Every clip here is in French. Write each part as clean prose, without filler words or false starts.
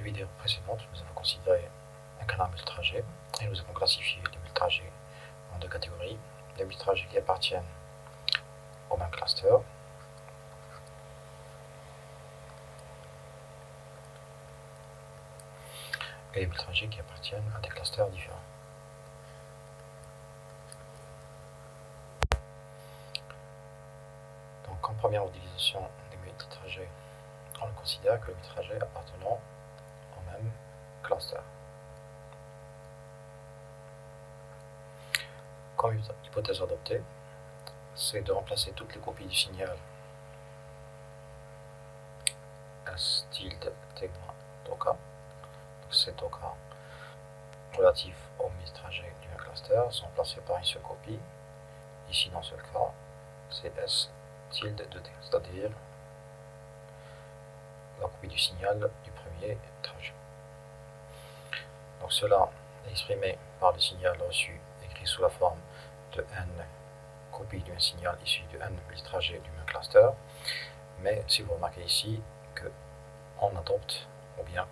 vidéo précédente, nous avons considéré un canal multitrajet et nous avons classifié les multitrajets en deux catégories. Les multitrajets qui appartiennent au même cluster et les multitrajets qui appartiennent à des clusters différents. Donc en première utilisation des multitrajets, on considère que les multitrajets appartenant au même cluster. Comme hypothèse adoptée, c'est de remplacer toutes les copies du signal S tilde T-Toka. Ces tokas relatifs au multitrajet du même cluster sont placés par une seule copie. Ici, dans ce cas, c'est S tilde de T, c'est-à-dire la copie du signal du premier trajet. Donc cela est exprimé par le signal reçu écrit sous la forme de n copies d'un signal issu de n multitrajets du même cluster. Mais si vous remarquez ici qu'on adopte, ou bien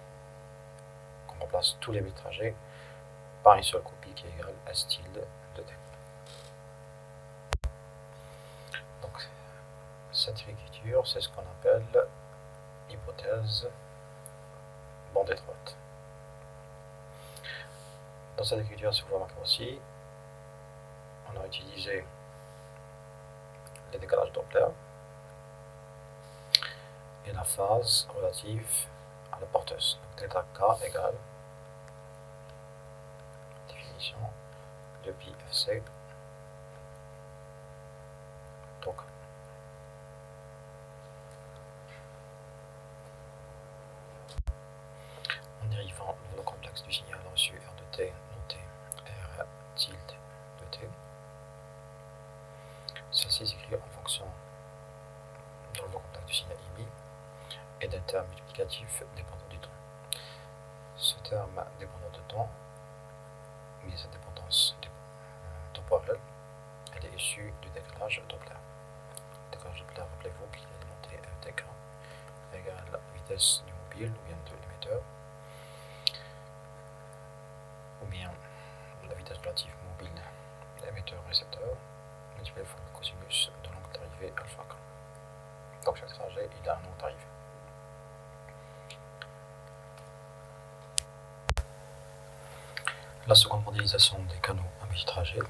qu'on remplace tous les multitrajets par une seule copie qui est égale S tilde de T. Donc cette écriture, c'est ce qu'on appelle hypothèse bande étroite. Dans cette écriture, si vous remarquez aussi, on a utilisé les décalages Doppler et la phase relative à la porteuse. Donc θk égale définition de pi fc donc en dérivant le complexe du signal reçu R de t noté R tilde de t. Celle-ci s'écrit en fonction de le complexe du signal émis et d'un terme multiplicatif dépendant du temps. Ce terme dépendant du temps, mais cette dépendance temporelle, elle est issue du décalage Doppler. Le décalage Doppler, rappelez-vous qu'il est alimenté FTK égale la vitesse du mobile ou bien de l'émetteur, ou bien la vitesse relative mobile de l'émetteur-récepteur multiplié par le cosinus de l'angle d'arrivée alpha k. Donc chaque trajet, il a un angle d'arrivée. La seconde modélisation des canaux à multitrajet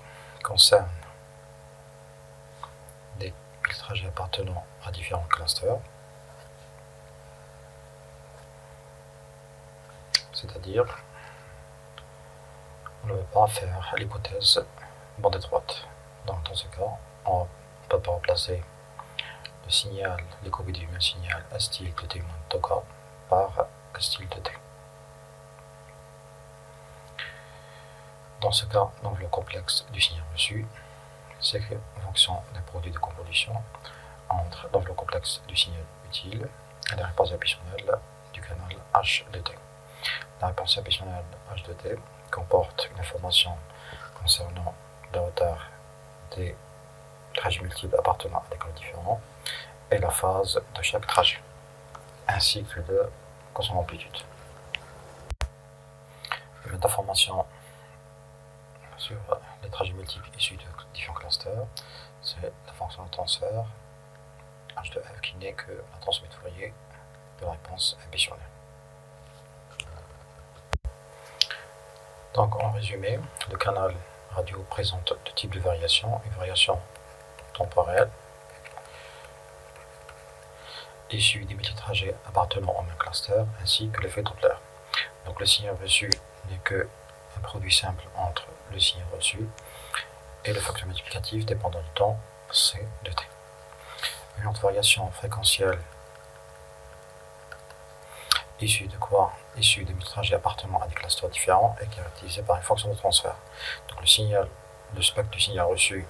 concerne des multitrajets appartenant à différents clusters, c'est-à-dire on ne veut pas faire l'hypothèse bande étroite. Donc dans ce cas, on ne peut pas remplacer le signal, les copies du même signal S tilde de T moins Toka par S tilde de T. Dans ce cas, donc le complexe du signal reçu s'écrit en fonction d'un produit de convolution entre le complexe du signal utile et la réponse additionnelle du canal H de T. La réponse additionnelle H de T comporte une information concernant le retard des trajets multiples appartenant à des canaux différents et la phase de chaque trajet, ainsi que de son amplitude. L'information sur les trajets multiples issus de différents clusters, c'est la fonction de transfert h de f qui n'est que la transformée de Fourier de la réponse ambitionnelle. Donc en résumé, le canal radio présente deux types de variations, une variation temporelle issue des multitrajets appartenant au même cluster ainsi que l'effet Doppler. Donc le signal reçu n'est que un produit simple entre le signal reçu et le facteur multiplicatif dépendant du temps C de t. Une autre variation fréquentielle issue de quoi? Issue des multitrajets appartenant à des clusters différents et caractérisée par une fonction de transfert. Donc le spectre du signal reçu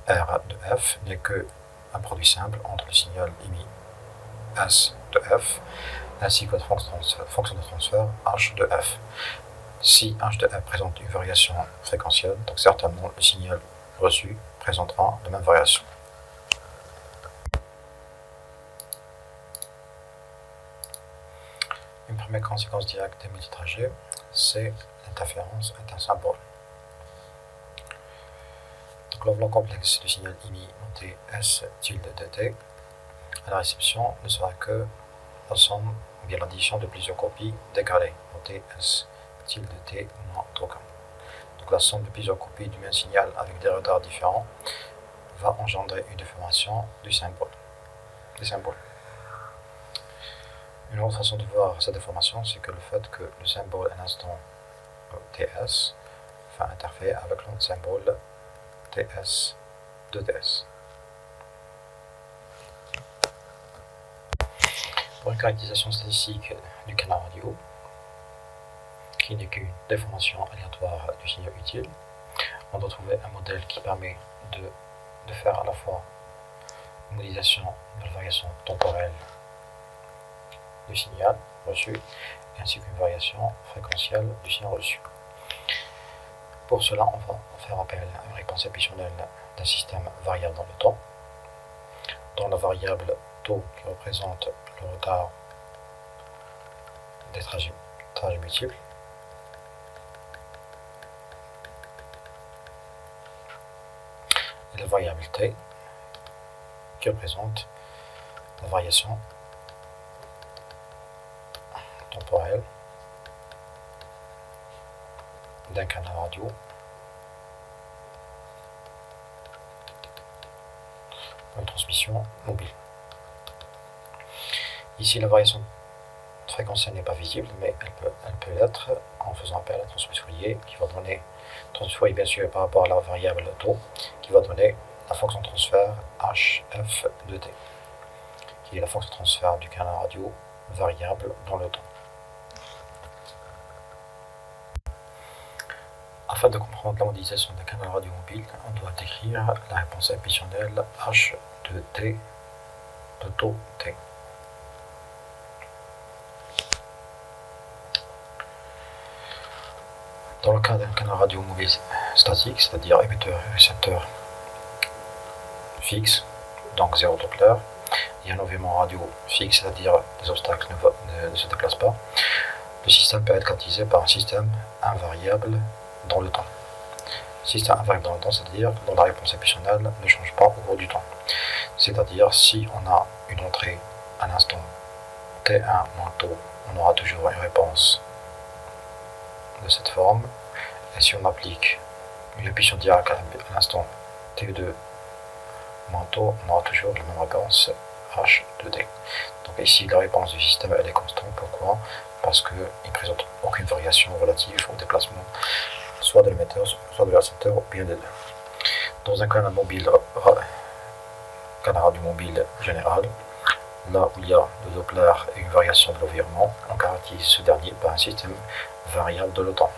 R de f n'est que un produit simple entre le signal émis S de f ainsi que la fonction de transfert h de f. Si h de f présente une variation fréquentielle, donc certainement le signal reçu présentera la même variation. Une première première conséquence directe des multitrajets, c'est l'interférence intersymbole. Donc l'enveloppe complexe du signal émis monté S tilde de t à la réception ne sera que la somme ou bien l'addition de plusieurs copies décalées montées S tilde de t moins token. Donc la somme de plusieurs copies du même signal avec des retards différents va engendrer une déformation des symboles. Une autre façon de voir cette déformation, c'est que le fait que le symbole à l'instant ts va interférer avec l'autre symbole ts de ts. Pour une caractérisation statistique du canal radio, qui n'est qu'une déformation aléatoire du signal utile, on doit trouver un modèle qui permet de faire à la fois une modélisation de la variation temporelle du signal reçu ainsi qu'une variation fréquentielle du signal reçu. Pour cela, on va faire appel à une réponse impulsionnelle d'un système variable dans le temps, dont la variable taux qui représente le retard des trajets multiples et la variable t qui représente la variation temporelle d'un canal radio pour une transmission mobile. Ici, la variation fréquentielle n'est pas visible, mais elle peut l'être en faisant appel à la transformation Fourier qui va donner, transformation Fourier bien sûr par rapport à la variable taux, qui va donner la fonction de transfert hf de t, qui est la fonction de transfert du canal radio variable dans le temps. Afin de comprendre la modélisation d'un canal radio mobile, on doit décrire la réponse impulsionnelle h de t de taux t. Dans le cas d'un canal radio mobile statique, c'est-à-dire émetteur et récepteur fixe, donc 0 Doppler, et un environnement radio fixe, c'est-à-dire les obstacles ne se déplacent pas, le système peut être caractérisé par un système invariable dans le temps. Système invariable dans le temps, c'est-à-dire dont la réponse impulsionnelle ne change pas au cours du temps. C'est-à-dire si on a une entrée à l'instant t1 moins taux, on aura toujours une réponse de cette forme, et si on applique une impulsion directe à l'instant t2 moins taux, on aura toujours la même réponse h de t. Donc ici la réponse du système elle est constante. Pourquoi? Parce qu'il ne présente aucune variation relative au déplacement soit de l'émetteur, soit de le récepteur, ou bien des deux. Dans un canal radio mobile général, là où il y a le Doppler et une variation de l'environnement, on caractérise ce dernier par un système variable de le temps,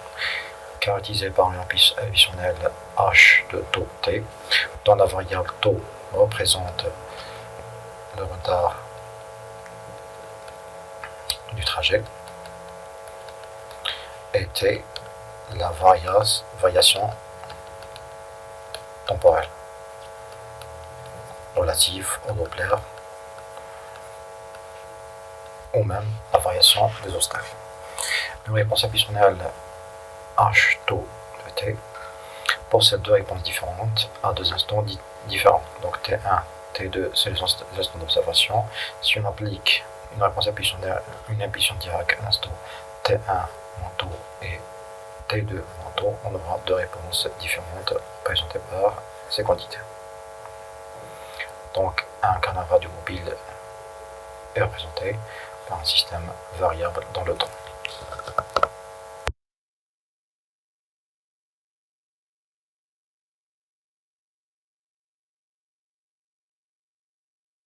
caractérisé par une impulsionnelle h de taux t, dont la variable taux représente le retard du trajet, et t la variation temporelle relative au Doppler ou même la variation des obstacles. Une réponse impulsionnelle h taux de t possède deux réponses différentes à deux instants différents. Donc t1, t2 c'est les instants d'observation. Si on applique une réponse impulsionnelle, une impulsion directe à l'instant t1 moins taux et t2 moins taux, on aura deux réponses différentes présentées par ces quantités. Donc un canal radio mobile est représenté par un système variable dans le temps.